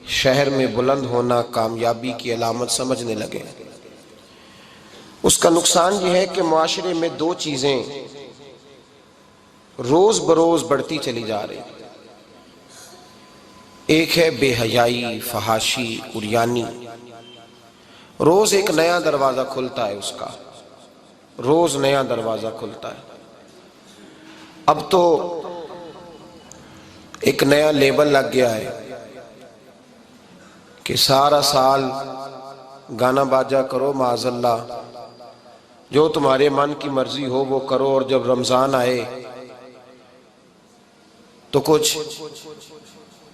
شہر میں بلند ہونا کامیابی کی علامت سمجھنے لگے۔ اس کا نقصان یہ ہے کہ معاشرے میں دو چیزیں روز بروز بڑھتی چلی جا رہی۔ ایک ہے بے حیائی، فحاشی، عریانی۔ روز ایک نیا دروازہ کھلتا ہے اس کا، روز نیا دروازہ کھلتا ہے۔ اب تو ایک نیا لیبل لگ گیا ہے کہ سارا سال گانا باجا کرو، معاذ اللہ جو تمہارے من کی مرضی ہو وہ کرو، اور جب رمضان آئے تو کچھ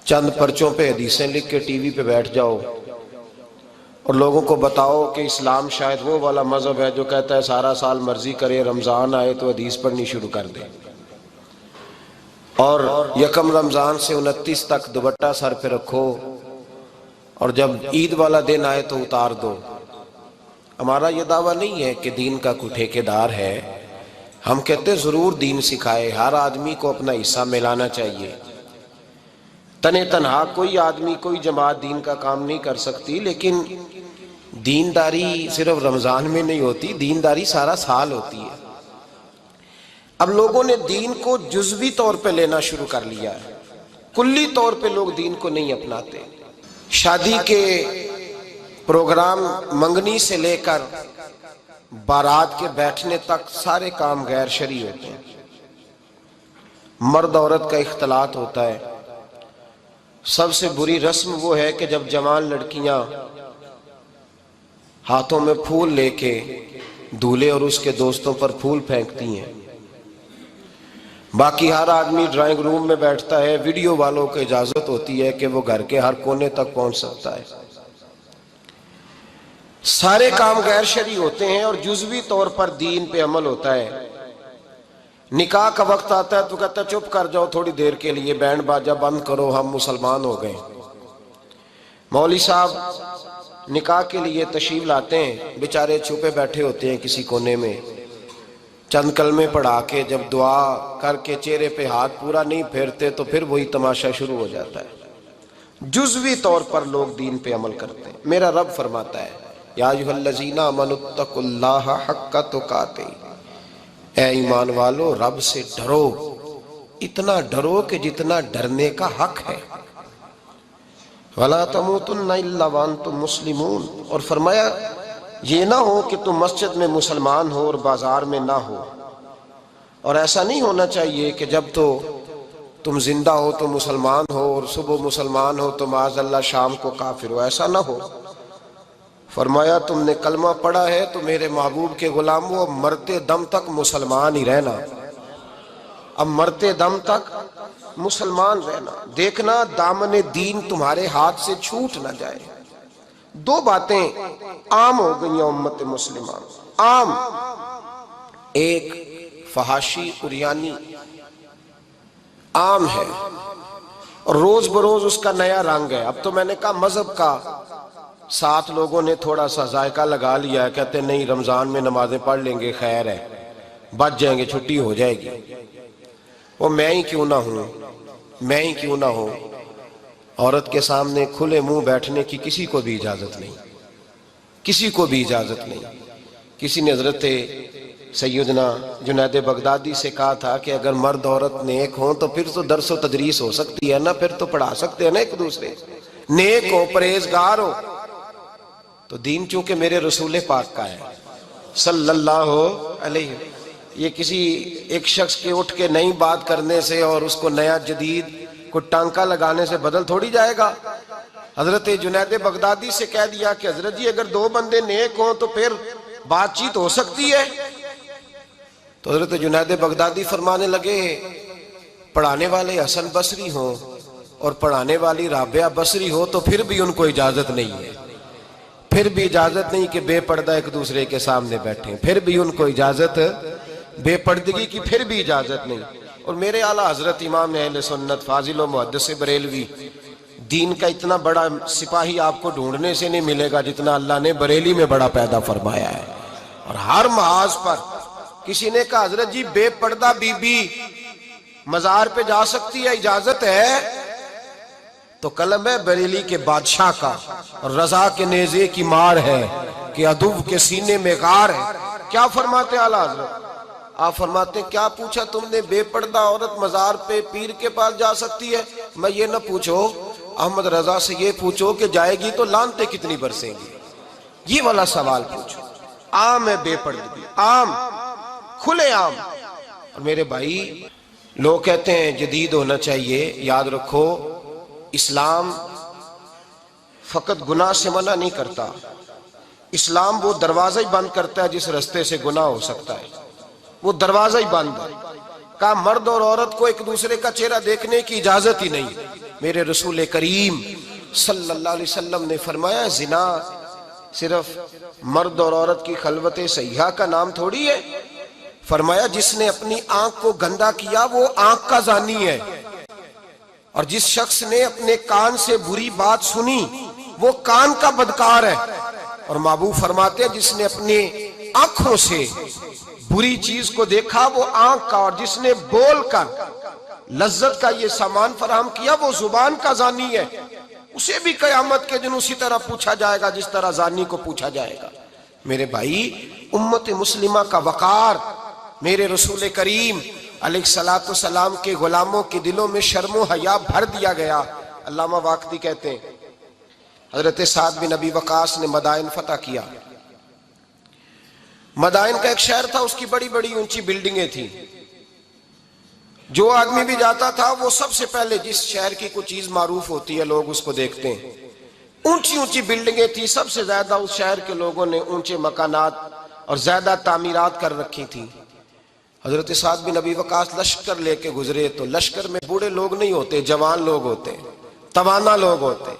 چند پرچوں پہ حدیثیں لکھ کے ٹی وی پہ بیٹھ جاؤ اور لوگوں کو بتاؤ کہ اسلام شاید وہ والا مذہب ہے جو کہتا ہے سارا سال مرضی کرے، رمضان آئے تو حدیث پڑھنی شروع کر دے، اور یکم رمضان سے 29 تک دوپٹہ سر پہ رکھو، اور جب عید والا دن آئے تو اتار دو۔ ہمارا یہ دعویٰ نہیں ہے کہ دین کا کوئی ٹھیکیدار ہے، ہم کہتے ضرور دین سکھائے، ہر آدمی کو اپنا حصہ ملانا چاہیے۔ تنے تنہا کوئی آدمی کوئی جماعت دین کا کام نہیں کر سکتی، لیکن دینداری صرف رمضان میں نہیں ہوتی، دینداری سارا سال ہوتی ہے۔ اب لوگوں نے دین کو جزوی طور پہ لینا شروع کر لیا ہے، کلی طور پہ لوگ دین کو نہیں اپناتے۔ شادی کے پروگرام منگنی سے لے کر بارات کے بیٹھنے تک سارے کام غیر شرعی ہوتے ہیں۔ مرد عورت کا اختلاط ہوتا ہے۔ سب سے بری رسم وہ ہے کہ جب جوان لڑکیاں ہاتھوں میں پھول لے کے دولہے اور اس کے دوستوں پر پھول پھینکتی ہیں، باقی ہر آدمی ڈرائنگ روم میں بیٹھتا ہے، ویڈیو والوں کو اجازت ہوتی ہے کہ وہ گھر کے ہر کونے تک پہنچ سکتا ہے۔ سارے کام غیر شرعی ہوتے ہیں اور جزوی طور پر دین پہ عمل ہوتا ہے۔ نکاح کا وقت آتا ہے تو کہتا ہے چپ کر جاؤ تھوڑی دیر کے لیے، بینڈ باجا بند کرو، ہم مسلمان ہو گئے۔ مولوی صاحب نکاح کے لیے تشریف لاتے ہیں، بیچارے چھپے بیٹھے ہوتے ہیں کسی کونے میں، چند کلمے پڑھا کے جب دعا کر کے چہرے پہ ہاتھ پورا نہیں پھیرتے تو پھر وہی تماشا شروع ہو جاتا ہے۔ جزوی طور پر لوگ دین پہ عمل کرتے ہیں۔ میرا رب فرماتا ہے یا ایھا الذین آمنوا اتقوا اللہ حق تقاتہ، اے ایمان والو رب سے ڈرو، اتنا ڈرو کہ جتنا ڈرنے کا حق ہے۔ وَلَا تَمُوتُنَّ إِلَّا وَأَنْتُمْ مُسْلِمُونَ، اور فرمایا یہ نہ ہو کہ تم مسجد میں مسلمان ہو اور بازار میں نہ ہو، اور ایسا نہیں ہونا چاہیے کہ جب تو تم زندہ ہو تو مسلمان ہو اور صبح مسلمان ہو تو معاذ اللہ شام کو کافر ہو، ایسا نہ ہو۔ فرمایا تم نے کلمہ پڑھا ہے تو میرے محبوب کے غلاموں اب مرتے دم تک مسلمان ہی رہنا، اب مرتے دم تک مسلمان رہنا، دیکھنا دامن دین تمہارے ہاتھ سے چھوٹ نہ جائے۔ دو باتیں عام ہو گئی ہیں امت مسلمان، عام، ایک فحاشی عریانی عام ہے اور روز بروز اس کا نیا رنگ ہے۔ اب تو میں نے کہا مذہب کا ساتھ لوگوں نے تھوڑا سا ذائقہ لگا لیا ہے، کہتے ہیں نہیں رمضان میں نمازیں پڑھ لیں گے، خیر ہے، بچ جائیں گے، چھٹی ہو جائے گی۔ وہ میں ہی کیوں نہ ہوں، میں ہی کیوں نہ ہوں، عورت کے سامنے کھلے منہ بیٹھنے کی کسی کو بھی اجازت نہیں، کسی کو بھی اجازت نہیں۔ کسی نے حضرت سیدنا جنید بغدادی سے کہا تھا کہ اگر مرد عورت نیک ہوں تو پھر تو درس و تدریس ہو سکتی ہے نا، پھر تو پڑھا سکتے ہیں نا ایک دوسرے، نیک ہو، پرہیزگار ہو۔ تو دین چونکہ میرے رسول پاک کا ہے صلی اللہ علیہ وسلم، یہ کسی ایک شخص کے اٹھ کے نئی بات کرنے سے اور اس کو نیا جدید کو ٹانکا لگانے سے بدل تھوڑی جائے گا۔ حضرت جنید بغدادی سے کہہ دیا کہ حضرت جی اگر دو بندے نیک ہوں تو پھر بات چیت ہو سکتی ہے۔ تو حضرت جنید بغدادی فرمانے لگے پڑھانے والے حسن بصری ہوں اور پڑھانے والی رابعہ بصری ہو تو پھر بھی ان کو اجازت نہیں ہے، پھر بھی اجازت نہیں کہ بے پردہ ایک دوسرے کے سامنے بیٹھیں، پھر بھی ان کو اجازت، بے پردگی کی پھر بھی اجازت نہیں۔ اور میرے اعلیٰ حضرت امام اہل سنت فاضل و محدث بریلوی، دین کا اتنا بڑا سپاہی آپ کو ڈھونڈنے سے نہیں ملے گا جتنا اللہ نے بریلی میں بڑا پیدا فرمایا ہے۔ اور ہر محاذ پر کسی نے کہا حضرت جی بے پردہ بی بی مزار پہ جا سکتی ہے، اجازت ہے؟ تو قلم ہے بریلی کے بادشاہ کا، رضا کے نیزے کی مار ہے کہ عدو کے سینے میں غار ہے۔ کیا فرماتے اعلیٰ حضرت؟ آپ فرماتے ہیں کیا پوچھا تم نے، بے پردہ عورت مزار پہ پیر کے پاس جا سکتی ہے؟ میں یہ نہ پوچھو، احمد رضا سے یہ پوچھو کہ جائے گی تو لانتے کتنی برسیں گی، یہ والا سوال پوچھو۔ عام ہے بے پردگی، عام، کھلے عام۔ اور میرے بھائی، لوگ کہتے ہیں جدید ہونا چاہیے، یاد رکھو اسلام فقط گناہ سے منع نہیں کرتا، اسلام وہ دروازہ ہی بند کرتا ہے جس رستے سے گناہ ہو سکتا ہے، وہ دروازہ ہی بند ہے۔ کہا مرد اور عورت کو ایک دوسرے کا چہرہ دیکھنے کی اجازت ہی نہیں۔ میرے رسول کریم صلی اللہ علیہ وسلم نے فرمایا زنا صرف مرد اور عورت کی خلوت صحیحہ کا نام تھوڑی ہے، فرمایا جس نے اپنی آنکھ کو گندا کیا وہ آنکھ کا زانی ہے، اور جس شخص نے اپنے کان سے بری بات سنی وہ کان کا بدکار ہے، اور محبوب فرماتے ہیں جس نے اپنے آنکھوں سے بری چیز کو دیکھا وہ آنکھ کا، اور جس نے بول کر لذت کا یہ سامان فراہم کیا وہ زبان کا زانی ہے، اسے بھی قیامت کے دن اسی طرح پوچھا جائے گا جس طرح زانی کو پوچھا جائے گا۔ میرے بھائی، امت مسلمہ کا وقار، میرے رسول کریم علیہ السلام کے غلاموں کے دلوں میں شرم و حیا بھر دیا گیا۔ علامہ واقدی کہتے ہیں حضرت سعد بن ابی وقاص نے مدائن فتح کیا۔ مدائن کا ایک شہر تھا، اس کی بڑی بڑی اونچی بلڈنگیں تھیں، جو آدمی بھی جاتا تھا وہ سب سے پہلے جس شہر کی کوئی چیز معروف ہوتی ہے لوگ اس کو دیکھتے ہیں۔ اونچی اونچی بلڈنگیں تھیں، سب سے زیادہ اس شہر کے لوگوں نے اونچے مکانات اور زیادہ تعمیرات کر رکھی تھیں۔ حضرت سعد بن ابی وقاص لشکر لے کے گزرے تو لشکر میں بوڑھے لوگ نہیں ہوتے، جوان لوگ ہوتے، توانا لوگ ہوتے،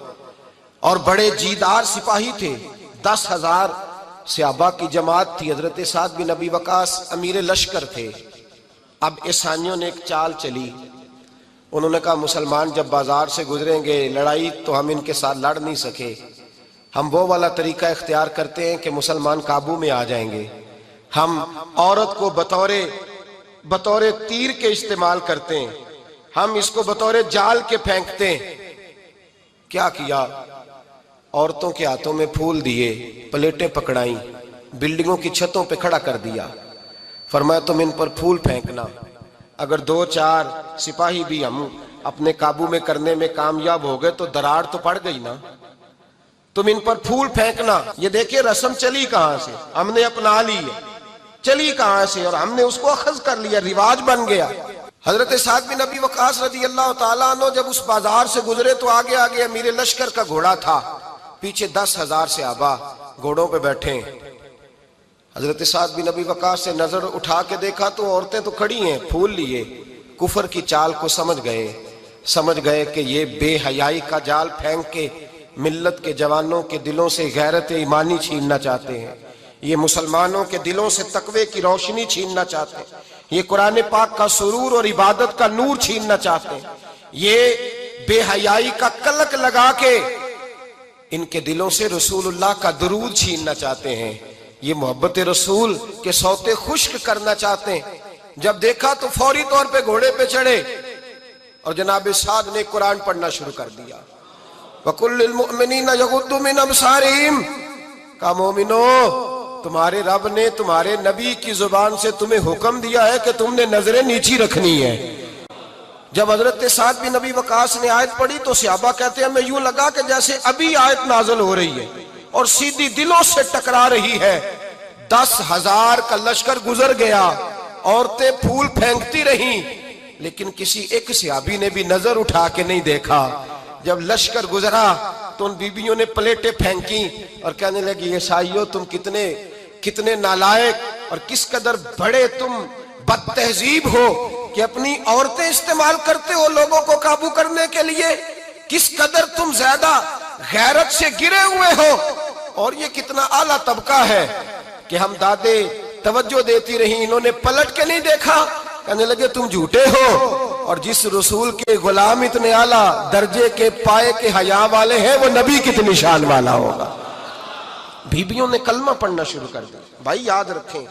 اور بڑے جیدار سپاہی تھے۔ 10,000 صحابہ کی جماعت تھی، حضرت سعد بن ابی وقاص امیر لشکر تھے۔ اب عیسائیوں نے ایک چال چلی، انہوں نے کہا مسلمان جب بازار سے گزریں گے لڑائی تو ہم ان کے ساتھ لڑ نہیں سکے، ہم وہ والا طریقہ اختیار کرتے ہیں کہ مسلمان قابو میں آ جائیں گے، ہم عورت کو بطور تیر کے استعمال کرتے ہیں، ہم اس کو بطور جال کے پھینکتے ہیں۔ کیا کیا؟ عورتوں کے ہاتھوں میں پھول دیے، پلیٹیں پکڑائیں، بلڈنگوں کی چھتوں پہ کھڑا کر دیا، فرمایا تم ان پر پھول پھینکنا، اگر 2-4 سپاہی بھی ہم اپنے قابو میں کرنے میں کامیاب ہو گئے تو دراڑ تو پڑ گئی نا، تم ان پر پھول پھینکنا۔ یہ دیکھیں رسم چلی کہاں سے، ہم نے اپنا لی ہے، چلی کہاں سے اور ہم نے اس کو اخذ کر لیا، رواج بن گیا۔ حضرت سعد بن ابی وقاص رضی اللہ تعالیٰ عنہ جب اس بازار سے گزرے تو آگے آگے امیر لشکر کا گھوڑا تھا، پیچھے 10,000 صحابہ گھوڑوں پہ بیٹھے ہیں۔ حضرت سعد بن ابی وقاص سے نظر اٹھا کے دیکھا تو عورتیں تو کھڑی ہیں پھول لیے، کفر کی چال کو سمجھ گئے کہ یہ بے حیائی کا جال پھینک کے ملت کے جوانوں کے دلوں سے غیرت ایمانی چھیننا چاہتے ہیں، یہ مسلمانوں کے دلوں سے تقوی کی روشنی چھیننا چاہتے ہیں، یہ قرآن پاک کا سرور اور عبادت کا نور چھیننا چاہتے ہیں، یہ بے حیائی کا کلک لگا کے ان کے دلوں سے رسول اللہ کا درود چھیننا چاہتے ہیں، یہ محبت رسول کے سوتے خشک کرنا چاہتے ہیں۔ جب دیکھا تو فوری طور پہ گھوڑے پہ چڑھے اور جناب سعد نے قرآن پڑھنا شروع کر دیا۔ وَقُلْ لِلْمُؤْمِنِينَ يَغُضُّوا مِنْ أَبْصَارِهِمْ، کہا مومنو تمہارے رب نے تمہارے نبی کی زبان سے تمہیں حکم دیا ہے کہ تم نے نظریں نیچی رکھنی ہے۔ جب حضرت سعد بن ابی وقاص نے آیت پڑھی تو صحابہ کہتے ہیں ہمیں یوں لگا کہ جیسے ابھی آیت نازل ہو رہی ہے اور سیدھی دلوں سے ٹکرا رہی ہے۔ 10,000 کا لشکر گزر گیا، عورتیں پھول پھینکتی رہیں، لیکن کسی ایک صحابی نے بھی نظر اٹھا کے نہیں دیکھا۔ جب لشکر گزرا تو ان بیبیوں نے پلیٹیں پھینکی اور کہنے لگی عیسائیوں تم کتنے نالائق اور کس قدر بڑے تم بد تہذیب ہو کہ اپنی عورتیں استعمال کرتے ہو لوگوں کو قابو کرنے کے لیے، کس قدر تم زیادہ غیرت سے گرے ہوئے ہو، اور یہ کتنا اعلیٰ طبقہ ہے کہ ہم دادے توجہ دیتی رہیں، انہوں نے پلٹ کے نہیں دیکھا، کہنے لگے تم جھوٹے ہو، اور جس رسول کے غلام اتنے اعلیٰ درجے کے پائے کے حیا والے ہیں وہ نبی کتنی شان والا ہوگا۔ بیبیوں نے کلمہ پڑھنا شروع کر دیا۔ بھائی یاد رکھیں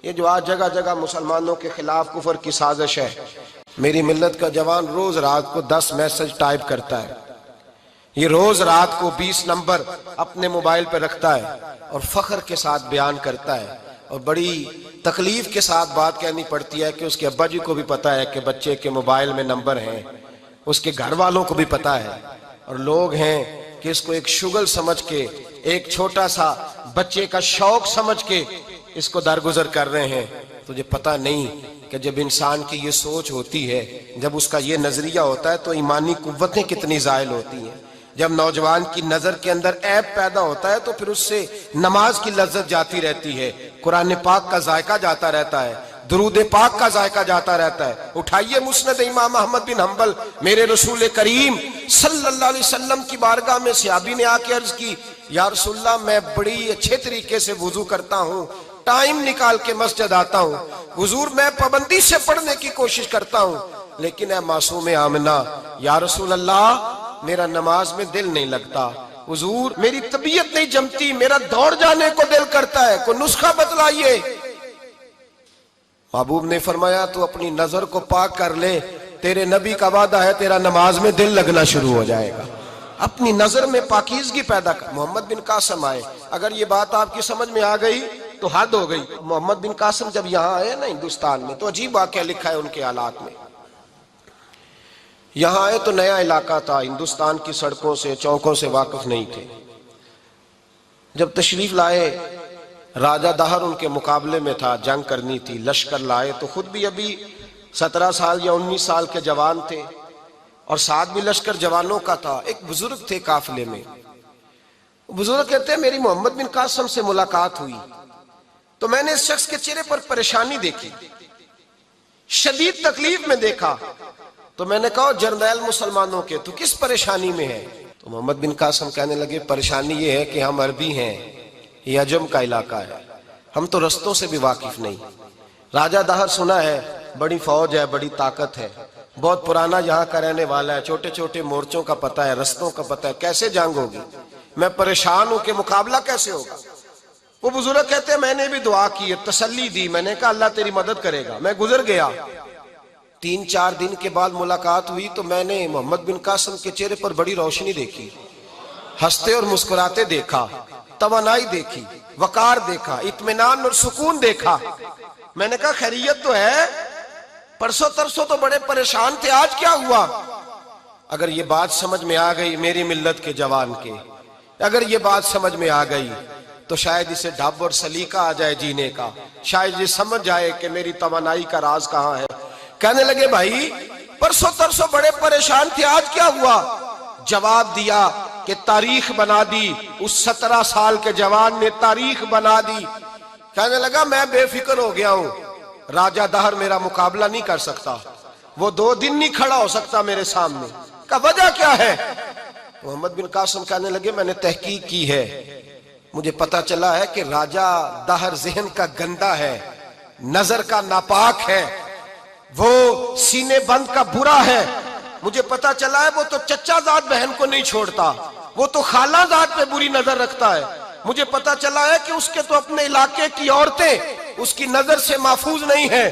یہ جو آج جگہ جگہ مسلمانوں کے خلاف کفر کی سازش ہے، میری ملت کا جوان روز رات کو 10 میسج ٹائپ کرتا ہے یہ روز رات کو 20 نمبر اپنے موبائل پہ رکھتا ہے اور فخر کے ساتھ بیان کرتا ہے، اور بڑی تکلیف کے ساتھ بات کہنی پڑتی ہے کہ اس کے ابا جی کو بھی پتا ہے کہ بچے کے موبائل میں نمبر ہیں، اس کے گھر والوں کو بھی پتا ہے، اور لوگ ہیں کہ اس کو ایک شغل سمجھ کے، ایک چھوٹا سا بچے کا شوق سمجھ کے اس کو درگزر کر رہے ہیں۔ تجھے پتا نہیں کہ جب انسان کی یہ سوچ ہوتی ہے، جب اس کا یہ نظریہ ہوتا ہے تو ایمانی قوتیں کتنی زائل ہوتی ہیں۔ جب نوجوان کی نظر کے اندر عیب پیدا ہوتا ہے تو پھر اس سے نماز کی لذت جاتی رہتی ہے، قرآن پاک کا ذائقہ جاتا رہتا ہے، درود پاک کا ذائقہ جاتا رہتا ہے۔ اٹھائیے مسند امام احمد بن حنبل، میرے رسول کریم صلی اللہ علیہ وسلم کی بارگاہ میں صحابی نے آ کے عرض کی، یا رسول اللہ میں بڑی اچھے طریقے سے وضو کرتا ہوں، ٹائم نکال کے مسجد آتا ہوں، حضور میں پابندی سے پڑھنے کی کوشش کرتا ہوں، لیکن اے معصوم آمنہ، یا رسول اللہ میرا نماز میں دل نہیں لگتا، حضور میری طبیعت نہیں جمتی، میرا دوڑ جانے کو دل کرتا ہے، کوئی نسخہ بتلائیے۔ محبوب نے فرمایا تو اپنی نظر کو پاک کر لے، تیرے نبی کا وعدہ ہے تیرا نماز میں دل لگنا شروع ہو جائے گا۔ اپنی نظر میں پاکیزگی پیدا کر۔ محمد بن قاسم آئے، اگر یہ بات آپ کی سمجھ میں آ گئی تو حد ہو گئی۔ محمد بن قاسم جب یہاں آئے نا ہندوستان میں، تو عجیب واقعہ لکھا ہے ان کے حالات میں۔ یہاں آئے تو نیا علاقہ تھا، ہندوستان کی سڑکوں سے چوکوں سے واقف نہیں تھے۔ جب تشریف لائے، راجہ دہر ان کے مقابلے میں تھا، جنگ کرنی تھی، لشکر لائے تو خود بھی ابھی 17 سال یا 19 سال کے جوان تھے، اور ساتھ بھی لشکر جوانوں کا تھا۔ ایک بزرگ تھے قافلے میں، بزرگ کہتے ہیں میری محمد بن قاسم سے ملاقات ہوئی تو میں نے اس شخص کے چہرے پر پریشانی دیکھی، شدید تکلیف میں دیکھا، تو میں نے کہا جرنیل مسلمانوں کے تو کس پریشانی میں ہے؟ تو محمد بن قاسم کہنے لگے پریشانی یہ ہے کہ ہم عربی ہیں، یہ عجم کا علاقہ ہے، ہم تو رستوں سے بھی واقف نہیں۔ راجہ دہر سنا ہے بڑی فوج ہے، بڑی طاقت ہے، بہت پرانا یہاں کا رہنے والا ہے، چھوٹے چھوٹے مورچوں کا پتہ ہے، رستوں کا پتہ ہے، کیسے جنگ ہوگی؟ میں پریشان ہوں کہ مقابلہ کیسے ہوگا؟ وہ بزرگ کہتے ہیں میں نے بھی دعا کی، تسلی دی، میں نے کہا اللہ تیری مدد کرے گا۔ میں گزر گیا، 3-4 دن کے بعد ملاقات ہوئی تو میں نے محمد بن قاسم کے چہرے پر بڑی روشنی دیکھی، ہنستے اور مسکراتے دیکھا، توانائی دیکھی، وقار دیکھا، اطمینان اور سکون دیکھا۔ میں نے کہا خیریت تو ہے، پرسوں ترسوں تو بڑے پریشان تھے، آج کیا ہوا؟ اگر یہ بات سمجھ میں آ گئی میری ملت کے جوان کے، اگر یہ بات سمجھ میں آ گئی تو شاید اسے ڈھب اور سلیقہ آ جائے جینے کا، شاید یہ سمجھ جائے کہ میری توانائی کا راز کہاں ہے۔ کہنے لگے بھائی پرسوں ترسوں بڑے پریشان تھے، آج کیا ہوا؟ جواب دیا کہ تاریخ بنا دی، اس 17 سال کے جوان نے تاریخ بنا دی۔ کہنے لگا میں بے فکر ہو گیا ہوں، راجہ دہر میرا مقابلہ نہیں کر سکتا، وہ 2 دن نہیں کھڑا ہو سکتا میرے سامنے۔ کہا وجہ کیا ہے؟ محمد بن قاسم کہنے لگے میں نے تحقیق کی ہے، مجھے پتا چلا ہے کہ راجہ دہر ذہن کا گندا ہے، نظر کا ناپاک ہے، وہ سینے بند کا برا ہے۔ مجھے پتا چلا ہے وہ تو چچا زاد بہن کو نہیں چھوڑتا، وہ تو خالہ زاد پہ بری نظر رکھتا ہے۔ مجھے پتا چلا ہے کہ اس کے تو اپنے علاقے کی عورتیں اس کی نظر سے محفوظ نہیں ہیں۔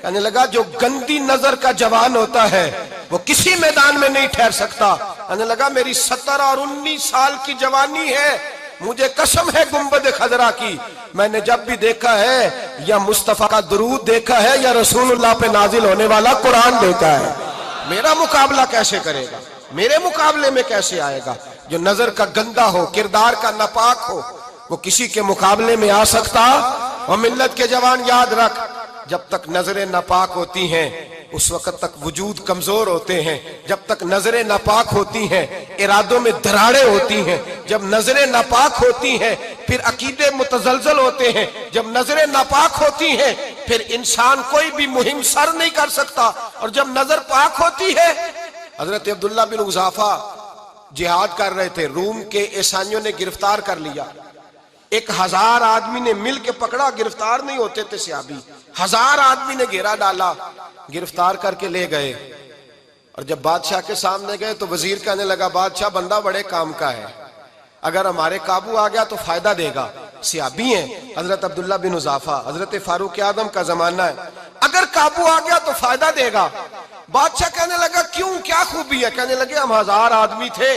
کہنے لگا جو گندی نظر کا جوان ہوتا ہے وہ کسی میدان میں نہیں ٹھہر سکتا۔ کہنے لگا میری 17 اور 19 سال کی جوانی ہے، مجھے قسم ہے گنبد خضرا کی، میں نے جب بھی دیکھا ہے یا مصطفیٰ کا درود دیکھا ہے یا رسول اللہ پہ نازل ہونے والا قرآن دیکھا ہے۔ میرا مقابلہ کیسے کرے گا؟ میرے مقابلے میں کیسے آئے گا؟ جو نظر کا گندا ہو، کردار کا ناپاک ہو، وہ کسی کے مقابلے میں آ سکتا؟ اور ملت کے جوان یاد رکھ، جب تک نظریں ناپاک ہوتی ہیں اس وقت تک وجود کمزور ہوتے ہیں، جب تک نظریں ناپاک ہوتی ہیں ارادوں میں دراڑیں ہوتی ہیں، جب نظریں ناپاک ہوتی ہیں پھر عقیدے متزلزل ہوتے ہیں، جب نظریں ناپاک ہوتی ہیں پھر انسان کوئی بھی مہم سر نہیں کر سکتا، اور جب نظر پاک ہوتی ہے۔ حضرت عبداللہ بن حذافہ جہاد کر رہے تھے، روم کے عیسائیوں نے گرفتار کر لیا، 1000 آدمی نے مل کے پکڑا، گرفتار نہیں ہوتے تھے صحابی، 1000 آدمی نے گھیرا ڈالا، گرفتار کر کے لے گئے۔ اور جب بادشاہ کے سامنے گئے تو وزیر کہنے لگا بادشاہ بندہ بڑے کام کا ہے، اگر ہمارے قابو آ گیا تو فائدہ دے گا۔ صحابی ہیں حضرت عبداللہ بن حذافہ، حضرت فاروق اعظم کا زمانہ ہے، اگر قابو آ گیا تو فائدہ دے گا۔ بادشاہ کہنے لگا کیوں، کیا خوبی ہے؟ کہنے لگے ہم 1000 آدمی تھے،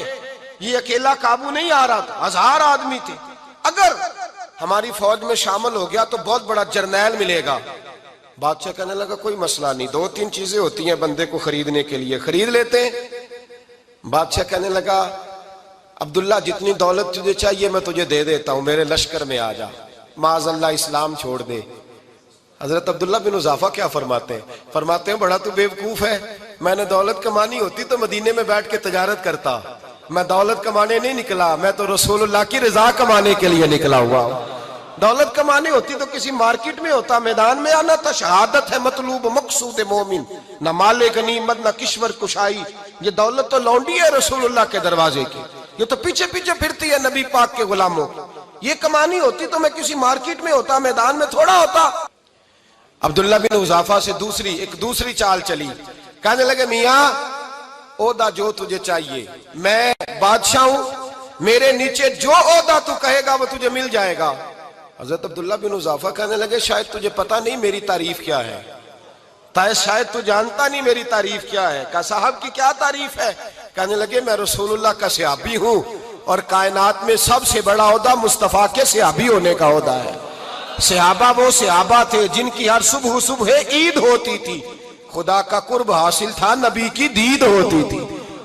یہ اکیلا قابو نہیں آ رہا تھا، 1000 آدمی تھے. اگر ہماری فوج میں شامل ہو گیا تو بہت بڑا جرنیل ملے گا. بادشاہ کہنے لگا کوئی مسئلہ نہیں، 2-3 چیزیں ہوتی ہیں بندے کو خریدنے کے لیے، خرید لیتے ہیں. بادشاہ کہنے لگا عبداللہ جتنی دولت تجھے چاہیے میں تجھے دے دیتا ہوں، میرے لشکر میں آ جا، معاذ اللہ اسلام چھوڑ دے. حضرت عبداللہ بن حذافہ کیا فرماتے ہیں بڑا تو بیوقوف ہے، میں نے دولت کمانی ہوتی تو مدینے میں بیٹھ کے تجارت کرتا. میں دولت کمانے نہیں نکلا، میں تو رسول اللہ کی رضا کمانے کے لیے نکلا ہوا ہوں. دولت کمانی ہوتی تو کسی مارکیٹ میں ہوتا، میدان میں آنا تھا. شہادت ہے مطلوب مقصود مومن، نہ مال غنیمت نہ کشور کشائی. یہ دولت تو لونڈی ہے رسول اللہ کے دروازے کی، یہ تو پیچھے پیچھے پھرتی ہے نبی پاک کے غلاموں. یہ کمانی ہوتی تو میں کسی مارکیٹ میں ہوتا، میدان میں تھوڑا ہوتا. عبداللہ بن حذافہ سے دوسری چال چلی. کہنے لگے میاں عہدہ جو تجھے چاہیے، میں بادشاہ ہوں، میرے نیچے جو عہدہ تو کہے گا وہ تجھے مل جائے گا. حضرت عبداللہ بن حذافہ کہنے لگے شاید تجھے پتہ نہیں میری تعریف کیا ہے، شاید تو جانتا نہیں میری تعریف کیا ہے. کہا صاحب کی کیا تعریف ہے؟ کہنے لگے میں رسول اللہ کا صحابی ہوں اور کائنات میں سب سے بڑا عہدہ مصطفیٰ کے صحابی ہونے کا عہدہ ہے. صحابہ وہ صحابہ تھے جن کی ہر صبح عید ہوتی تھی، خدا کا قرب حاصل تھا، نبی کی دید ہوتی تھی.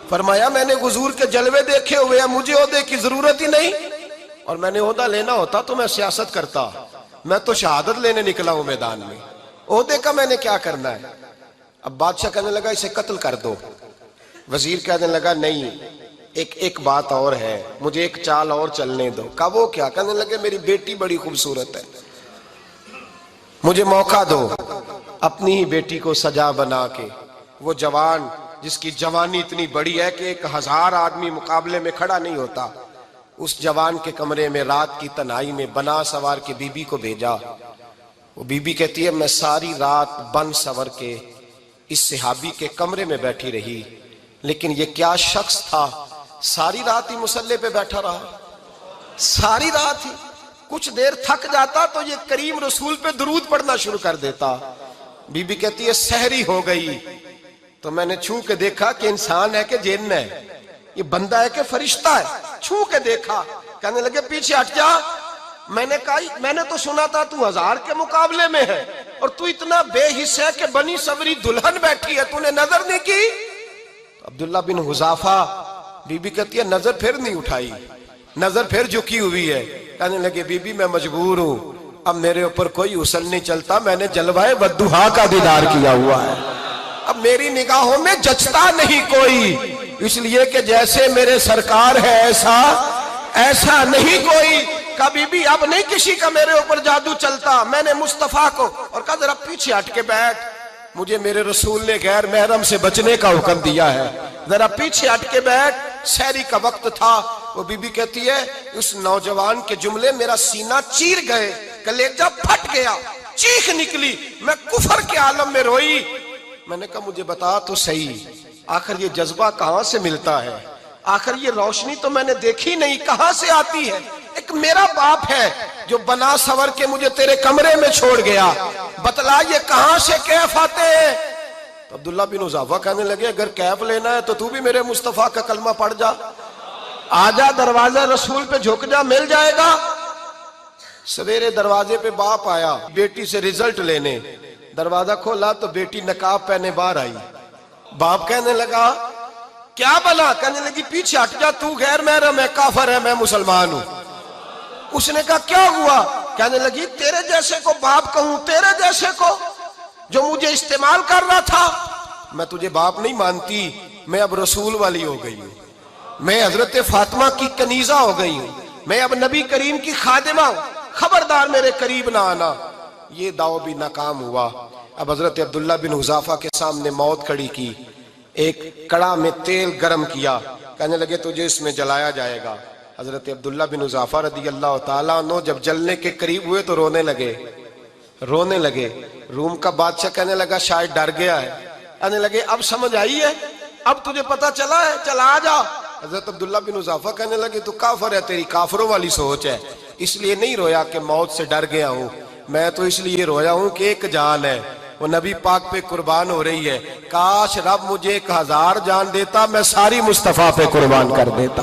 فرمایا میں نے حضور کے جلوے دیکھے ہوئے ہیں، مجھے عہدے کی ضرورت ہی نہیں، اور میں نے عہدہ لینا ہوتا تو میں سیاست کرتا، میں تو شہادت لینے نکلا ہوں میدان میں، عہدے کا میں نے کیا کرنا ہے. اب بادشاہ کہنے لگا اسے قتل کر دو. وزیر کہنے لگا نہیں، ایک بات اور ہے، مجھے ایک چال اور چلنے دو. کہا وہ کیا؟ کہنے لگے میری بیٹی بڑی خوبصورت ہے، مجھے موقع دو اپنی ہی بیٹی کو سجا بنا کے. وہ جوان جس کی جوانی اتنی بڑی ہے کہ 1000 آدمی مقابلے میں کھڑا نہیں ہوتا، اس جوان کے کمرے میں رات کی تنہائی میں بنا سوار کے بی بی کو بھیجا. وہ بی بی کہتی ہے میں ساری رات بن سور کے اس صحابی کے کمرے میں بیٹھی رہی، لیکن یہ کیا شخص تھا، ساری رات ہی مسلح پہ بیٹھا رہا، ساری رات ہی. کچھ دیر تھک جاتا تو یہ کریم رسول پہ درود پڑھنا شروع کر دیتا. بی بی کہتی ہے سحری ہو گئی تو میں نے چھو کے دیکھا کہ انسان ہے کہ جن ہے، یہ بندہ ہے کہ فرشتہ ہے. چھو کے دیکھا. کہنے لگے پیچھے ہٹ جا. میں نے کہا میں نے تو سنا تھا تو 1000 کے مقابلے میں ہے اور تو اتنا بے حس ہے کہ بنی سوری دلہن بیٹھی ہے، تو نے نظر نہیں کی. عبداللہ بن حذافہ بی بی کہتی ہے نظر پھر نہیں اٹھائی، نظر پھر جھکی ہوئی ہے. کہنے لگے بی بی میں مجبور ہوں، اب میرے اوپر کوئی حسن نہیں چلتا، میں نے جلوہ والضحیٰ کا دیدار کیا ہوا ہے، اب میری نگاہوں میں جچتا نہیں کوئی، اس لیے کہ جیسے میرے سرکار ہے ایسا نہیں کوئی. کبھی بھی اب نہیں کسی کا میرے اوپر جادو چلتا. میں نے مصطفیٰ کو اور کہا ذرا پیچھے ہٹ کے بیٹھ، مجھے میرے رسول نے غیر محرم سے بچنے کا حکم دیا ہے، ذرا پیچھے ہٹ کے بیٹھ. سحری کا وقت تھا. وہ بی بی کہتی ہے اس نوجوان کے جملے میرا سینہ چیر گئے، کلیجہ پھٹ گیا، چیخ نکلی، میں کفر کے عالم میں روئی. میں نے کہا مجھے بتا تو صحیح، آخر یہ جذبہ کہاں سے ملتا ہے، آخر یہ روشنی تو میں نے دیکھی نہیں، کہاں سے آتی ہے؟ ایک میرا باپ ہے جو بنا سور کے مجھے تیرے کمرے میں چھوڑ گیا، بتلا یہ کہاں سے کیف آتے ہیں؟ تو عبداللہ بن حذافہ کہنے لگے اگر کیف لینا ہے تو بھی میرے مصطفیٰ کا کلمہ پڑھ جا، آجا دروازہ رسول پہ جھک جا، مل جائے گا. سویرے دروازے پہ باپ آیا بیٹی سے رزلٹ لینے، دروازہ کھولا تو بیٹی نقاب پہنے باہر آئی. باپ کہنے لگا کیا بنا؟ کہنے لگی پیچھے ہٹ جا، تو غیر محرم ہے، کافر ہے، میں مسلمان ہوں. اس نے کہا کیا ہوا؟ کہنے لگی تیرے جیسے کو باپ کہوں، تیرے جیسے کو جو مجھے استعمال کر رہا تھا. میں تجھے باپ نہیں مانتی، میں اب رسول والی ہو گئی ہوں، میں حضرت فاطمہ کی کنیزہ ہو گئی ہوں، میں اب نبی کریم کی خادمہ ہوں، خبردار میرے قریب نہ آنا. یہ دعو بھی ناکام ہوا. اب حضرت عبداللہ بن حذافہ کے سامنے موت کھڑی کی، ایک کڑا میں تیل گرم کیا، کہنے لگے تجھے اس میں جلایا جائے گا. حضرت عبداللہ بن حذافہ رضی اللہ تعالیٰ عنہ جب جلنے کے قریب ہوئے تو رونے لگے. روم کا بادشاہ کہنے لگا شاید ڈر گیا ہے. کہنے لگے اب سمجھ آئی ہے، اب تجھے پتا چلا ہے، چلا آ جا. حضرت عبداللہ بن حذافہ کہنے لگے تو کافر ہے، تیری کافروں والی سوچ ہے. اس لیے نہیں رویا کہ موت سے ڈر گیا ہوں، میں تو اس لیے رویا ہوں کہ ایک جان ہے، وہ نبی پاک پہ قربان ہو رہی ہے. کاش رب مجھے 1000 جان دیتا، میں ساری مصطفیٰ پہ قربان کر دیتا.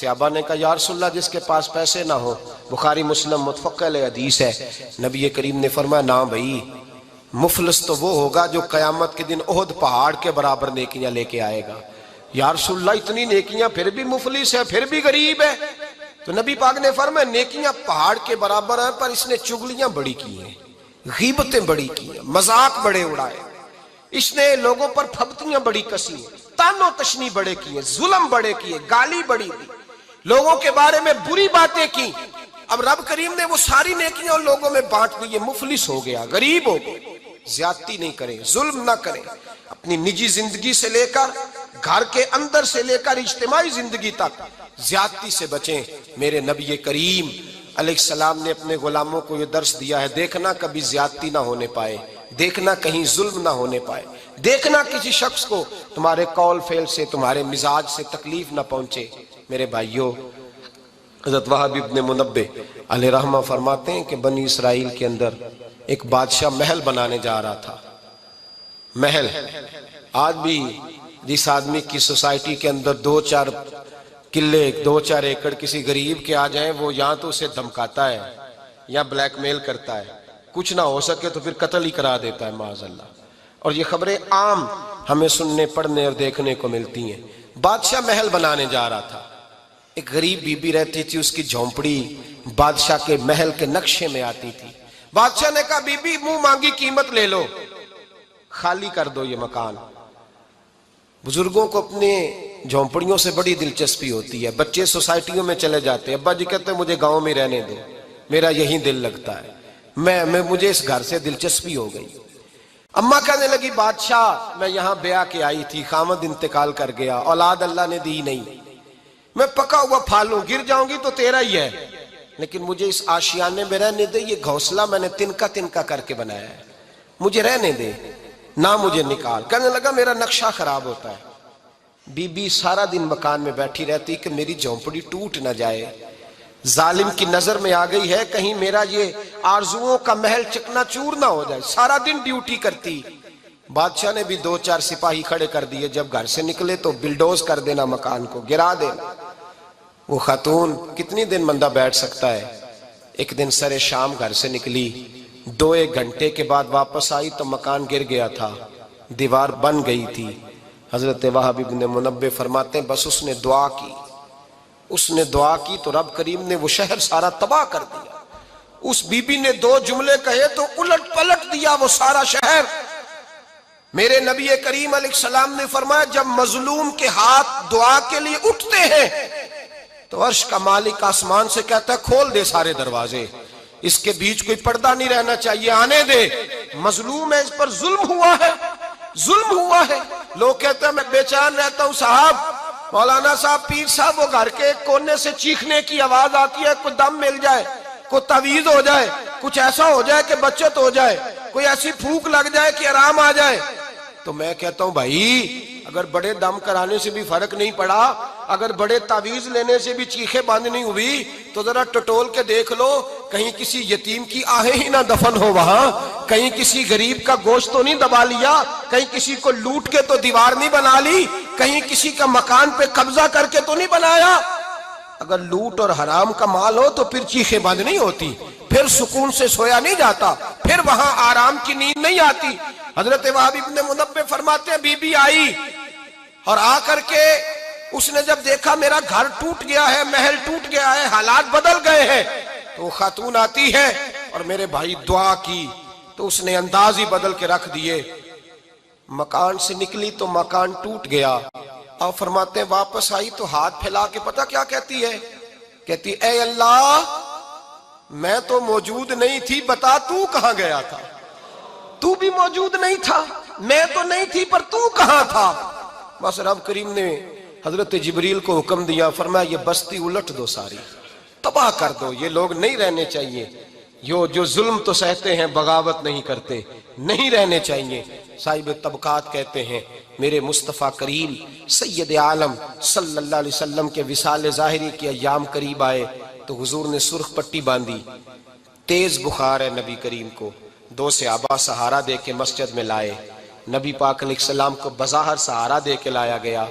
صحابہ نے کہا یا رسول اللہ جس کے پاس پیسے نہ ہو، بخاری مسلم متفق علیہ حدیث ہے، نبی کریم نے فرمایا نا بھائی، مفلس تو وہ ہوگا جو قیامت کے دن احد پہاڑ کے برابر نیکیاں لے کے آئے گا۔ یا رسول اللہ اتنی نیکیاں پھر بھی مفلس ہے، پھر بھی غریب ہے؟ تو نبی پاک نے فرمایا نیکیاں پہاڑ کے برابر ہیں، پر اس نے چگلیاں بڑی کی ہیں، غیبتیں بڑی کی ہیں، مذاق بڑے اڑائے، اس نے لوگوں پر پھبتیاں بڑی کسی ہیں، تان و تشنی بڑے کیے، ظلم بڑے کیے، گالی بڑی دی، لوگوں کے بارے میں بری باتیں کی۔ اب رب کریم نے وہ ساری نیکیاں ان لوگوں میں بانٹ دی، یہ مفلس ہو گیا، غریب ہو گیا۔ زیادتی نہیں کریں، ظلم نہ کریں، اپنی نجی زندگی سے لے کر گھر کے اندر سے لے کر اجتماعی زندگی تک زیادتی سے بچیں۔ میرے نبی کریم علیہ السلام نے اپنے غلاموں کو یہ درس دیا ہے، دیکھنا کبھی زیادتی نہ ہونے پائے، دیکھنا کہیں ظلم نہ ہونے پائے، دیکھنا کسی شخص کو تمہارے قول فعل سے، تمہارے مزاج سے تکلیف نہ پہنچے۔ میرے بھائیوں، حضرت وہب ابن منبہ علیہ رحمہ فرماتے ہیں کہ بنی اسرائیل کے اندر ایک بادشاہ محل بنانے جا رہا تھا۔ محل آج بھی جس آدمی کی سوسائٹی کے اندر 2-4 قلعے 2-4 ایکڑ کسی غریب کے آ جائیں، وہ یا تو اسے دھمکاتا ہے یا بلیک میل کرتا ہے، کچھ نہ ہو سکے تو پھر قتل ہی کرا دیتا ہے معاذ اللہ۔ اور یہ خبریں عام ہمیں سننے پڑھنے اور دیکھنے کو ملتی ہیں۔ بادشاہ محل بنانے جا رہا تھا، ایک غریب بی بی رہتی تھی، اس کی جھونپڑی بادشاہ کے محل کے نقشے میں آتی تھی۔ بادشاہ نے کہا بی بی منہ مانگی قیمت لے لو، خالی کر دو یہ مکان۔ بزرگوں کو اپنے جھونپڑیوں سے بڑی دلچسپی ہوتی ہے، بچے سوسائٹیوں میں چلے جاتے ہیں، ابا جی کہتے ہیں مجھے گاؤں میں رہنے دو، میرا یہی دل لگتا ہے، مجھے اس گھر سے دلچسپی ہو گئی۔ اماں کہنے لگی بادشاہ میں یہاں بیاہ کے آئی تھی، خامد انتقال کر گیا، اولاد اللہ نے دی نہیں، میں پکا ہوا پھالوں، گر جاؤں گی تو تیرا ہی ہے، لیکن مجھے اس آشیانے میں رہنے دے، یہ گھونسلہ میں نے تنکا کر کے بنایا ہے، مجھے رہنے دے، نہ مجھے نکال۔ کہنے لگا میرا نقشہ خراب ہوتا ہے۔ بی بی سارا دن مکان میں بیٹھی رہتی کہ میری جھونپڑی ٹوٹ نہ جائے، ظالم کی نظر میں آ گئی ہے کہیں میرا یہ آرزوؤں کا محل چکنا چور نہ ہو جائے، سارا دن ڈیوٹی کرتی۔ بادشاہ نے بھی 2-4 سپاہی کھڑے کر دیے، جب گھر سے نکلے تو بلڈوز کر دینا، مکان کو گرا دینا۔ وہ خاتون کتنی دن بندہ بیٹھ سکتا ہے؟ ایک دن سر شام گھر سے نکلی، 2-1 گھنٹے کے بعد واپس آئی تو مکان گر گیا تھا، دیوار بن گئی تھی۔ حضرت وہب ابن منبہ فرماتے ہیں بس اس نے دعا کی تو رب کریم نے وہ شہر سارا تباہ کر دیا۔ اس بی بی نے 2 جملے کہے تو الٹ پلٹ دیا وہ سارا شہر۔ میرے نبی کریم علیہ السلام نے فرمایا جب مظلوم کے ہاتھ دعا کے لیے اٹھتے ہیں تو عرش کا مالک آسمان سے کہتا ہے کھول دے سارے دروازے، اس کے بیچ کوئی پردہ نہیں رہنا چاہیے، آنے دے، مظلوم ہے، اس پر ظلم ہوا ہے۔ لوگ کہتے ہیں میں بے چین رہتا ہوں صاحب، مولانا صاحب، پیر صاحب، وہ گھر کے ایک کونے سے چیخنے کی آواز آتی ہے، کوئی دم مل جائے، کوئی تعویذ ہو جائے، کچھ ایسا ہو جائے کہ بچت ہو جائے، کوئی ایسی پھونک لگ جائے کہ آرام آ جائے، تو میں کہتا ہوں بھائی اگر بڑے دم کرانے سے بھی فرق نہیں پڑا، اگر بڑے تعویذ لینے سے بھی چیخیں بند نہیں ہوئی، تو ذرا ٹٹول کے دیکھ لو کہیں کسی یتیم کی آہیں ہی نہ دفن ہو وہاں، کہیں کسی غریب کا گوشت تو نہیں دبا لیا، کہیں کسی کو لوٹ کے تو دیوار نہیں بنا لی، کہیں کسی کا مکان پہ قبضہ کر کے تو نہیں بنایا۔ اگر لوٹ اور حرام کا مال ہو تو پھر چیخیں بند نہیں ہوتی، پھر سکون سے سویا نہیں جاتا، پھر وہاں آرام کی نیند نہیں آتی۔ حضرت وہب ابن منبہ فرماتے ہیں بی بی آئی اور آ کر کے اس نے جب دیکھا میرا گھر ٹوٹ گیا ہے، محل ٹوٹ گیا ہے، حالات بدل گئے ہیں، تو وہ خاتون آتی ہے اور میرے بھائی دعا کی تو اس نے انداز ہی بدل کے رکھ دیے، مکان سے نکلی تو مکان ٹوٹ گیا۔ اور فرماتے ہیں واپس آئی تو ہاتھ پھیلا کے پتہ کیا کہتی ہے؟ کہتی اے اللہ میں تو موجود نہیں تھی، بتا تو کہاں گیا تھا؟ تو بھی موجود نہیں تھا، میں تو نہیں تھی، پر تو کہاں تھا؟ بس رب کریم نے حضرت جبریل کو حکم دیا، فرمایا یہ بستی الٹ دو، ساری تباہ کر دو، یہ لوگ نہیں رہنے چاہیے، جو ظلم تو سہتے ہیں بغاوت نہیں کرتے، نہیں رہنے چاہیے۔ صاحب طبقات کہتے ہیں میرے مصطفیٰ کریم سید عالم صلی اللہ علیہ وسلم کے وصال ظاہری کے ایام قریب آئے تو حضور نے سرخ پٹی باندھی، تیز بخار ہے نبی کریم کو، 2 صحابہ سہارا دے کے مسجد میں لائے، نبی پاک علیہ السلام کو بظاہر سہارا دے کے لایا گیا،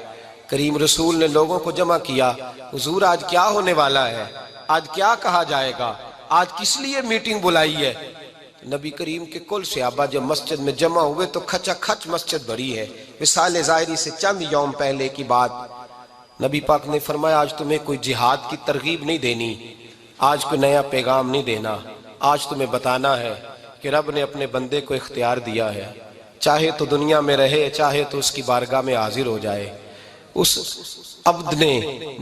کریم رسول نے لوگوں کو جمع کیا، حضور آج کیا ہونے والا ہے، آج کیا کہا جائے گا، آج کس لیے میٹنگ بلائی ہے؟ نبی کریم کے کل صحابہ جب مسجد میں جمع ہوئے تو کھچا کھچ مسجد بھری ہے۔ وصال ظاہری سے چند یوم پہلے کی بات، نبی پاک نے فرمایا آج تمہیں کوئی جہاد کی ترغیب نہیں دینی، آج کوئی نیا پیغام نہیں دینا، آج تمہیں بتانا ہے کہ رب نے اپنے بندے کو اختیار دیا ہے، چاہے تو دنیا میں رہے، چاہے تو اس کی بارگاہ میں حاضر ہو جائے۔ اس عبد نے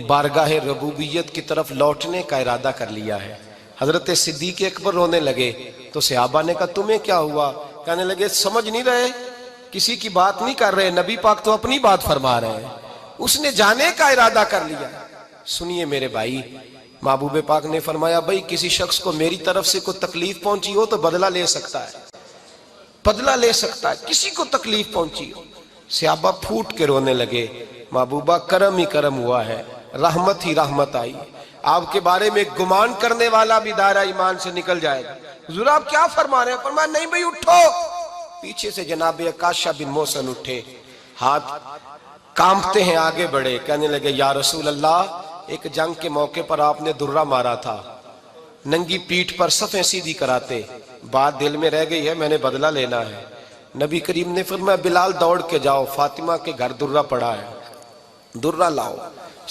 بارگاہ ربوبیت کی طرف لوٹنے کا ارادہ کر لیا ہے۔ حضرت صدیق اکبر رونے لگے تو صحابہ نے کہا تمہیں کیا ہوا؟ کہنے لگے سمجھ نہیں رہے، کسی کی بات نہیں کر رہے، نبی پاک تو اپنی بات فرما رہے ہیں، اس نے جانے کا ارادہ کر لیا۔ سنیے میرے بھائی، محبوب پاک نے فرمایا بھائی کسی شخص کو میری طرف سے کوئی تکلیف پہنچی ہو تو بدلہ لے سکتا ہے، بدلہ لے سکتا ہے، کسی کو تکلیف پہنچی ہو۔ صحابہ پھوٹ کے رونے لگے، محبوبہ کرم ہی کرم ہوا ہے، رحمت ہی رحمت آئی، آپ کے بارے میں گمان کرنے والا بھی دائرہ ایمان سے نکل جائے گا۔ حضور آپ کیا فرما رہے ہیں؟ فرمایا نہیں بھئی اٹھو۔ پیچھے سے جناب عکاشہ بن محصن اٹھے، ہاتھ کانپتے ہیں، آگے بڑھے، کہنے لگے یا رسول اللہ، ایک جنگ کے موقع پر آپ نے درہ مارا تھا، ننگی پیٹھ پر صفیں سیدھی کراتے، بات دل میں رہ گئی ہے، میں نے بدلہ لینا ہے۔ نبی کریم نے فرمایا بلال دوڑ کے جاؤ، فاطمہ کے گھر درہ پڑا ہے، درہ لاؤ۔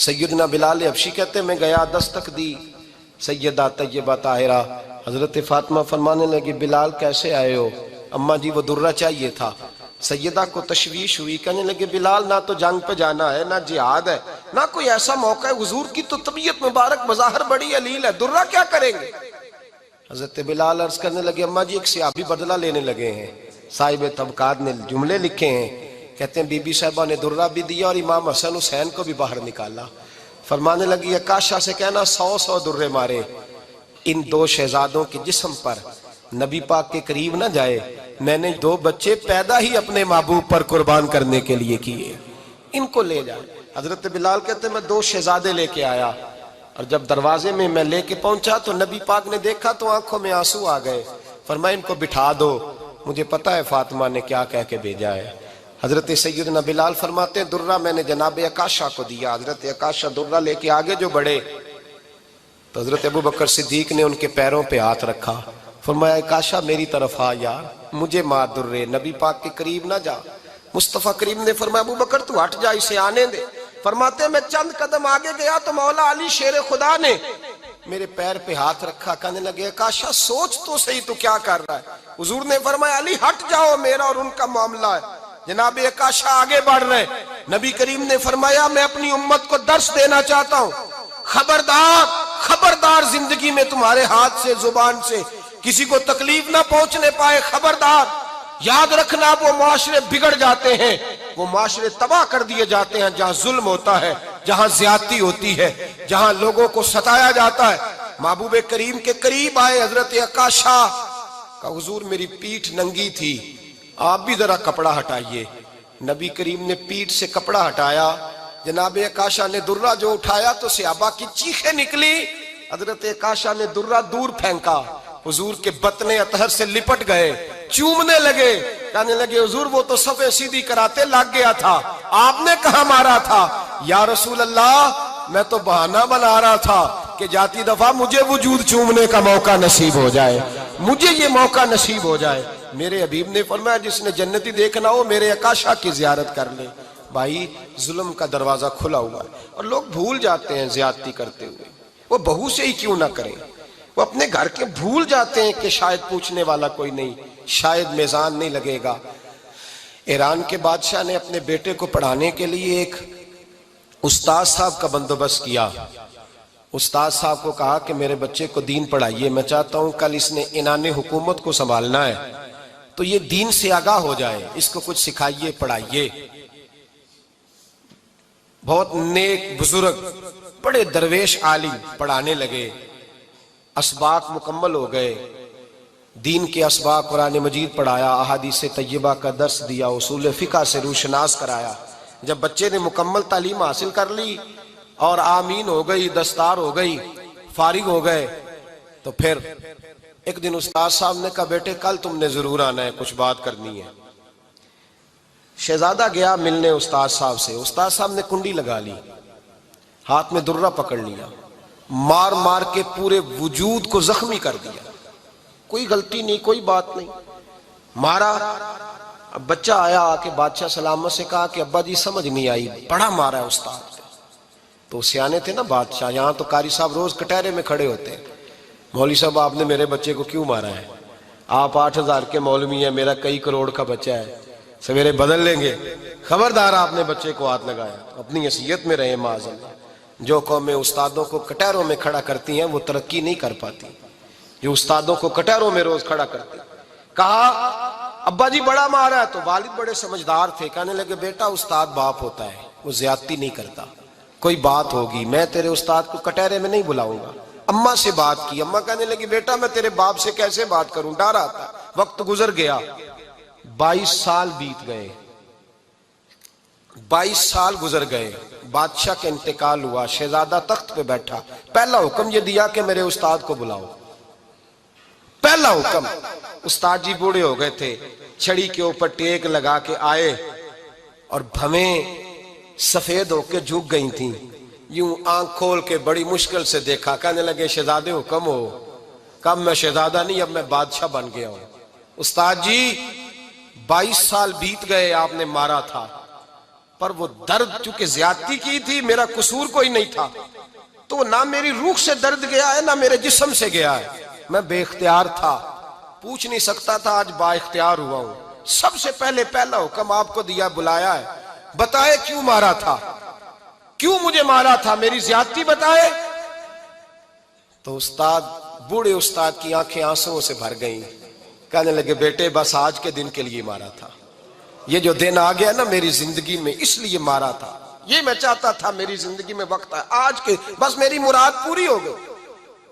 سیدنا بلال حبشی کہتے میں گیا، دستک دی، سیدہ طیبہ طاہرہ حضرت فاطمہ فرمانے لگی بلال کیسے آئے ہو؟ اماں جی وہ درہ چاہیے تھا۔ سیدہ کو تشویش ہوئی، کہنے لگے بلال نہ تو جنگ پہ جانا ہے، نہ جہاد ہے، نہ کوئی ایسا موقع ہے، حضور کی تو طبیعت مبارک بظاہر بڑی علیل ہے، درہ کیا کریں گے؟ حضرت بلال عرض کرنے لگے اماں جی ایک صحابی بدلہ لینے لگے ہیں، صاحب طبقات نے جملے لکھے ہیں، کہتے ہیں بی بی صاحبہ نے درہ بھی دیا اور امام حسن حسین کو بھی باہر نکالا۔ فرمانے لگی عکاشہ سے کہنا 100 درے مارے، ان دو شہزادوں کے جسم پر نبی پاک کے قریب نہ جائے، میں نے 2 بچے پیدا ہی اپنے محبوب پر قربان کرنے کے لیے کیے، ان کو لے جائے۔ حضرت بلال کہتے ہیں میں 2 شہزادے لے کے آیا، اور جب دروازے میں میں لے کے پہنچا تو نبی پاک نے دیکھا تو آنکھوں میں آنسو آ گئے۔ فرمایا ان کو بٹھا دو، مجھے پتہ ہے فاطمہ نے کیا کہہ کے بھیجا ہے۔ حضرت سیدنا بلال فرماتے ہیں درہ میں نے جناب عکاشہ کو دیا، حضرت عکاشہ درہ لے کے آگے جو بڑھے تو حضرت ابو بکر صدیق نے ان کے پیروں پہ ہاتھ رکھا، فرمایا عکاشہ میری طرف آ یار، مجھے مار درے، نبی پاک کے قریب نہ جا۔ مصطفیٰ کریم نے فرمایا ابو بکر تو ہٹ جا، اسے آنے دے۔ فرماتے ہیں میں چند قدم آگے گیا تو مولا علی شیر خدا نے میرے پیر پہ ہاتھ رکھا، کہنے لگے عکاشہ سوچ تو صحیح تو کیا کر رہا ہے؟ حضور نے فرمایا علی ہٹ جاؤ، میرا اور ان کا معاملہ ہے۔ جناب عکاشہ آگے بڑھ رہے، نبی کریم نے فرمایا میں اپنی امت کو درس دینا چاہتا ہوں، خبردار خبردار زندگی میں تمہارے ہاتھ سے زبان سے کسی کو تکلیف نہ پہنچنے پائے، خبردار یاد رکھنا وہ معاشرے بگڑ جاتے ہیں، وہ معاشرے تباہ کر دیے جاتے ہیں جہاں ظلم ہوتا ہے، جہاں زیادتی ہوتی ہے، جہاں لوگوں کو ستایا جاتا ہے۔ محبوب کریم کے قریب آئے حضرت عکاشہ کا حضور میری پیٹھ ننگی تھی، آپ بھی ذرا کپڑا ہٹائیے۔ نبی کریم نے پیٹھ سے کپڑا ہٹایا، جناب عکاشہ نے درہ جو اٹھایا تو صحابہ کی چیخیں نکلی، حضرت عکاشہ نے درہ دور پھینکا، حضور کے بطن اطہر سے لپٹ گئے، چومنے لگے، کہنے لگے حضور وہ تو صفیں سیدھی کراتے لگ گیا تھا، آپ نے کہاں مارا تھا؟ یا رسول اللہ میں تو بہانہ بنا رہا تھا کہ جاتی دفعہ مجھے وجود چومنے کا موقع نصیب ہو جائے، مجھے یہ موقع نصیب ہو جائے۔ میرے حبیب نے فرمایا جس نے جنتی دیکھنا ہو میرے عکاشہ کی زیارت کر لے۔ بھائی ظلم کا دروازہ کھلا ہوا ہے اور لوگ بھول جاتے ہیں زیادتی کرتے ہوئے، وہ بہو سے ہی کیوں نہ کریں، وہ اپنے گھر کے بھول جاتے ہیں کہ شاید پوچھنے والا کوئی نہیں، شاید میزان نہیں لگے گا۔ ایران کے بادشاہ نے اپنے بیٹے کو پڑھانے کے لیے ایک استاد صاحب کا بندوبست کیا۔ استاد صاحب کو کہا کہ میرے بچے کو دین پڑھائیے، میں چاہتا ہوں کل اس نے عنان حکومت کو سنبھالنا ہے تو یہ دین سے آگاہ ہو جائے، اس کو کچھ سکھائیے پڑھائیے۔ بہت نیک بزرگ بڑے درویش عالم پڑھانے لگے، اسباق مکمل ہو گئے، دین کے اسباق قرآن مجید پڑھایا، احادیث طیبہ کا درس دیا، اصول فقہ سے روشناس کرایا۔ جب بچے نے مکمل تعلیم حاصل کر لی اور آمین ہو گئی، دستار ہو گئی، فارغ ہو گئے، تو پھر ایک دن استاد صاحب نے کہا بیٹے کل تم نے ضرور آنا ہے، کچھ بات کرنی ہے۔ شہزادہ گیا ملنے استاد صاحب سے، استاد صاحب نے کنڈی لگا لی، ہاتھ میں درہ پکڑ لیا، مار مار کے پورے وجود کو زخمی کر دیا، کوئی غلطی نہیں، کوئی بات نہیں، مارا۔ اب بچہ آیا آ کے بادشاہ سلامت سے کہا کہ ابا جی سمجھ نہیں آئی، بڑا مارا ہے استاد۔ تو سیانے تھے نا بادشاہ، یہاں تو قاری صاحب روز کٹہرے میں کھڑے ہوتے ہیں، مولوی صاحب آپ نے میرے بچے کو کیوں مارا ہے؟ آپ 8,000 کے مولوی ہیں، میرا کئی کروڑ کا بچہ ہے، سویرے بدل لیں گے، خبردار آپ نے بچے کو ہاتھ لگایا، اپنی حیثیت میں رہے معاذ اللہ۔ جو قومیں استادوں کو کٹہروں میں کھڑا کرتی ہیں وہ ترقی نہیں کر پاتی، جو استادوں کو کٹہروں میں روز کھڑا کرتے۔ کہا ابا جی بڑا مارا ہے، تو والد بڑے سمجھدار تھے، کہنے لگے بیٹا استاد باپ ہوتا ہے، وہ زیادتی نہیں کرتا، کوئی بات ہوگی میں تیرے استاد کو کٹہرے میں نہیں بلاؤں گا۔ اماں سے بات کی، اماں کہنے لگی بیٹا میں تیرے باپ سے کیسے بات کروں، ڈر آتا۔ وقت گزر گیا، 22 سال بیت گئے، 22 سال گزر گئے، بادشاہ کا انتقال ہوا، شہزادہ تخت پہ بیٹھا، پہلا حکم یہ دیا کہ میرے استاد کو بلاؤ، پہلا حکم۔ استاد جی بوڑھے ہو گئے تھے، چھڑی کے اوپر ٹیک لگا کے آئے اور بھویں سفید ہو کے جھک گئی تھیں، یوں آنکھ کھول کے بڑی مشکل سے دیکھا، کہنے لگے شہزادے حکم ہو۔ کہا میں شہزادہ نہیں، اب میں بادشاہ بن گیا ہوں۔ استاد جی 22 سال بیت گئے، آپ نے مارا تھا، پر وہ درد چونکہ زیادتی کی تھی، میرا قصور کوئی نہیں تھا، تو نہ میری روح سے درد گیا ہے نہ میرے جسم سے گیا ہے، میں بے اختیار تھا، پوچھ نہیں سکتا تھا، آج با اختیار ہوا ہوں۔ سب سے پہلے پہلا حکم آپ کو دیا، بلایا ہے، بتائے کیوں مارا تھا، کیوں مجھے مارا تھا، میری زیادتی بتائے۔ تو استاد، بوڑھے استاد کی آنکھیں آنسوؤں سے بھر گئیں، کہنے لگے بیٹے بس آج کے دن کے لیے مارا تھا، یہ جو دن آ گیا نا میری زندگی میں اس لیے مارا تھا، یہ میں چاہتا تھا میری زندگی میں وقت ہے، آج کے بس میری مراد پوری ہو گئی۔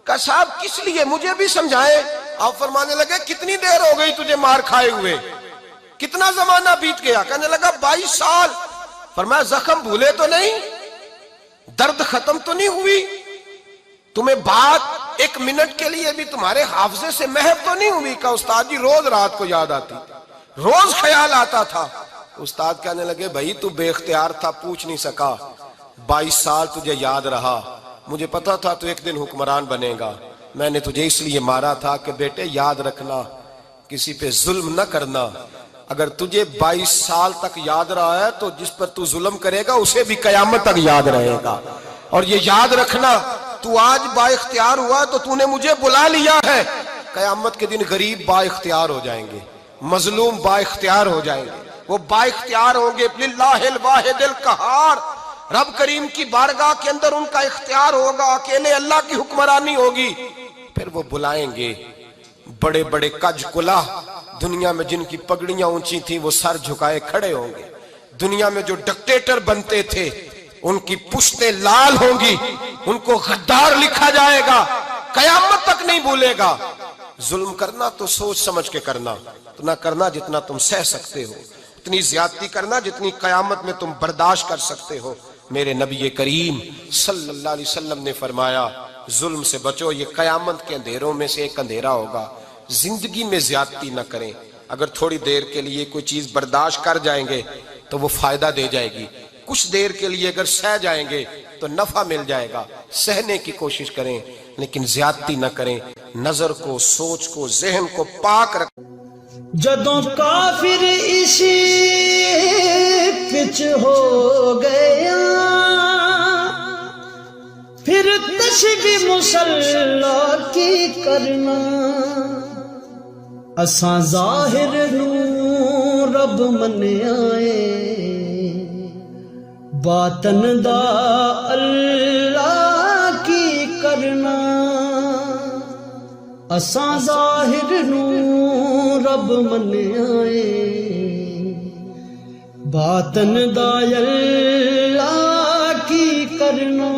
کہا صاحب کس لیے، مجھے بھی سمجھائیں۔ آپ فرمانے لگے کتنی دیر ہو گئی تجھے مار کھائے ہوئے، کتنا زمانہ بیت گیا؟ کہنے لگا 22 سال۔ فرمایا زخم بھولے تو نہیں، درد ختم تو نہیں ہوئی، تمہیں بات 1 منٹ کے لیے بھی تمہارے حافظے سے محو تو نہیں ہوئی؟ کہا استاد جی روز رات کو یاد آتی، روز خیال آتا تھا۔ استاد کہنے لگے بھائی تو بے اختیار تھا، پوچھ نہیں سکا، 22 سال تجھے یاد رہا، مجھے پتا تھا تو ایک دن حکمران بنے گا، میں نے تجھے اس لیے مارا تھا کہ بیٹے یاد رکھنا، کسی پہ ظلم نہ کرنا، اگر تجھے 22 سال تک یاد رہا ہے تو جس پر تو ظلم کرے گا اسے بھی قیامت تک یاد رہے گا، اور یہ یاد رکھنا تو آج با اختیار ہوا تو تو نے مجھے بلا لیا ہے، قیامت کے دن غریب با اختیار ہو جائیں گے، مظلوم با اختیار ہو جائیں گے، وہ با اختیار ہوں گے، للہ الواحد القہار، رب کریم کی بارگاہ کے اندر ان کا اختیار ہوگا، اکیلے اللہ کی حکمرانی ہوگی، پھر وہ بلائیں گے، بڑے بڑے کج کلہ دنیا میں جن کی پگڑیاں اونچی تھیں وہ سر جھکائے کھڑے ہوں گے، دنیا میں جو ڈکٹیٹر بنتے تھے ان کی پشتیں لال ہوں گی، ان کو غدار لکھا جائے گا، قیامت تک نہیں بھولے گا۔ ظلم کرنا تو سوچ سمجھ کے کرنا، اتنا کرنا جتنا تم سہ سکتے ہو، اتنی زیادتی کرنا جتنی قیامت میں تم برداشت کر سکتے ہو۔ میرے نبی کریم صلی اللہ علیہ وسلم نے فرمایا ظلم سے بچو، یہ قیامت کے اندھیروں میں سے ایک اندھیرا ہوگا۔ زندگی میں زیادتی نہ کریں، اگر تھوڑی دیر کے لیے کوئی چیز برداشت کر جائیں گے تو وہ فائدہ دے جائے گی، کچھ دیر کے لیے اگر سہ جائیں گے تو نفع مل جائے گا، سہنے کی کوشش کریں لیکن زیادتی نہ کریں، نظر کو، سوچ کو، ذہن کو پاک رکھیں۔ جدوں کافر اسی پچ ہو گیا، پھر تشبیہ مصلا کی کرنا، اساں ظاہر نو رب منیا اے، باطن دا اللہ کی کرنا، اساں ظاہر نو رب منیا اے، باطن دا اللہ کی کرنا۔